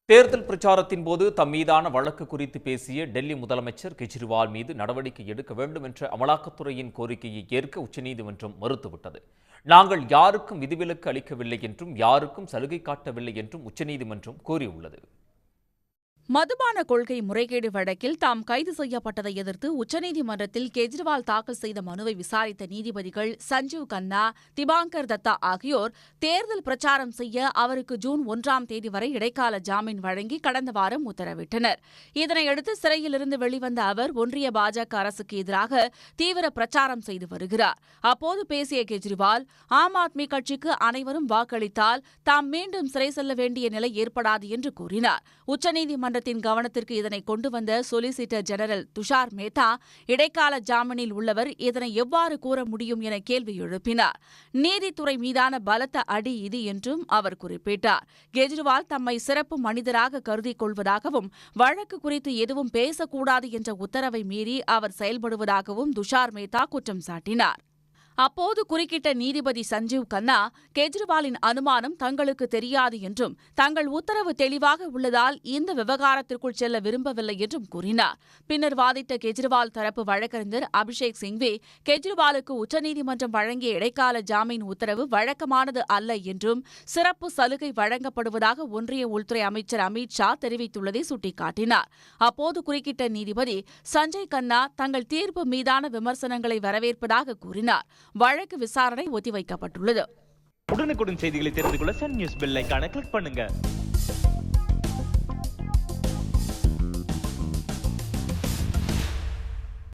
தேர்தல் பிரச்சாரத்தின் போது தம் மீதான வழக்கு குறித்து பேசிய டெல்லி முதலமைச்சர் கெஜ்ரிவால் மீது நடவடிக்கை எடுக்க வேண்டும் என்ற அமலாக்கத்துறையின் கோரிக்கையை ஏற்க உச்சநீதிமன்றம் மறுத்துவிட்டது. நாங்கள் யாருக்கும் விதிவிலக்கு அளிக்கவில்லை என்றும் யாருக்கும் சலுகை காட்டவில்லை என்றும் உச்சநீதிமன்றம் கூறியுள்ளது. மதுபான கொள்கை முறைகேடு வழக்கில் தாம் கைது செய்யப்பட்டதை எதிர்த்து உச்சநீதிமன்றத்தில் கெஜ்ரிவால் தாக்கல் செய்த மனுவை விசாரித்த நீதிபதிகள் சஞ்சீவ் கன்னா, திபாங்கர் தத்தா ஆகியோர் தேர்தல் பிரச்சாரம் செய்ய அவருக்கு ஜூன் 1ஆம் தேதி வரை இடைக்கால ஜாமீன் வழங்கி கடந்த வாரம் உத்தரவிட்டனர். இதனையடுத்து சிறையிலிருந்து வெளிவந்த அவர் ஒன்றிய பாஜக அரசுக்கு எதிராக தீவிர பிரச்சாரம் செய்து வருகிறார். அப்போது பேசிய கெஜ்ரிவால், ஆம் ஆத்மி கட்சிக்கு அனைவரும் வாக்களித்தால் தாம் மீண்டும் சிறை செல்ல வேண்டிய நிலை ஏற்படாது என்று கூறினார். உச்சநீதிமன்ற கவனத்திற்கு இதனை கொண்டு வந்த சொலிசிட்டர் ஜெனரல் துஷார் மேத்தா, இடைக்கால ஜாமீனில் உள்ளவர் இதனை எவ்வாறு கூற முடியும் என கேள்வி எழுப்பினார். நீதித்துறை மீதான பலத்த அடி இது என்றும் அவர் குறிப்பிட்டார். கெஜ்ரிவால் தம்மை சிறப்பு மனிதராக கருதிக் கொள்வதாகவும் வழக்கு குறித்து எதுவும் பேசக்கூடாது என்ற உத்தரவை மீறி அவர் செயல்படுவதாகவும் துஷார் மேத்தா குற்றம் சாட்டினார். அப்போது குறுக்கிட்ட நீதிபதி சஞ்சீவ் கன்னா, கெஜ்ரிவாலின் அனுமானம் தங்களுக்கு தெரியாது என்றும் தங்கள் உத்தரவு தெளிவாக உள்ளதால் இந்த விவகாரத்திற்குள் செல்ல விரும்பவில்லை என்றும் கூறினார். பின்னர் வாதிட்ட கெஜ்ரிவால் தரப்பு வழக்கறிஞர் அபிஷேக் சிங்வி, கெஜ்ரிவாலுக்கு உச்சநீதிமன்றம் வழங்கிய இடைக்கால ஜாமீன் உத்தரவு வழக்கமானது அல்ல என்றும் சிறப்பு சலுகை வழங்கப்படுவதாக ஒன்றிய உள்துறை அமைச்சர் அமித் ஷா தெரிவித்துள்ளதை சுட்டிக்காட்டினார். அப்போது குறுக்கிட்ட நீதிபதி சஞ்சய் கன்னா தங்கள் தீர்ப்பு மீதான விமர்சனங்களை வரவேற்பதாக கூறினார். வழக்கு விசாரணை ஒத்திவைக்கப்பட்டுள்ளது. உடனுக்குடன் செய்திகளை தெரிந்து கொள்ள சன் நியூஸ் பெல் ஐகானை கிளிக் பண்ணுங்க.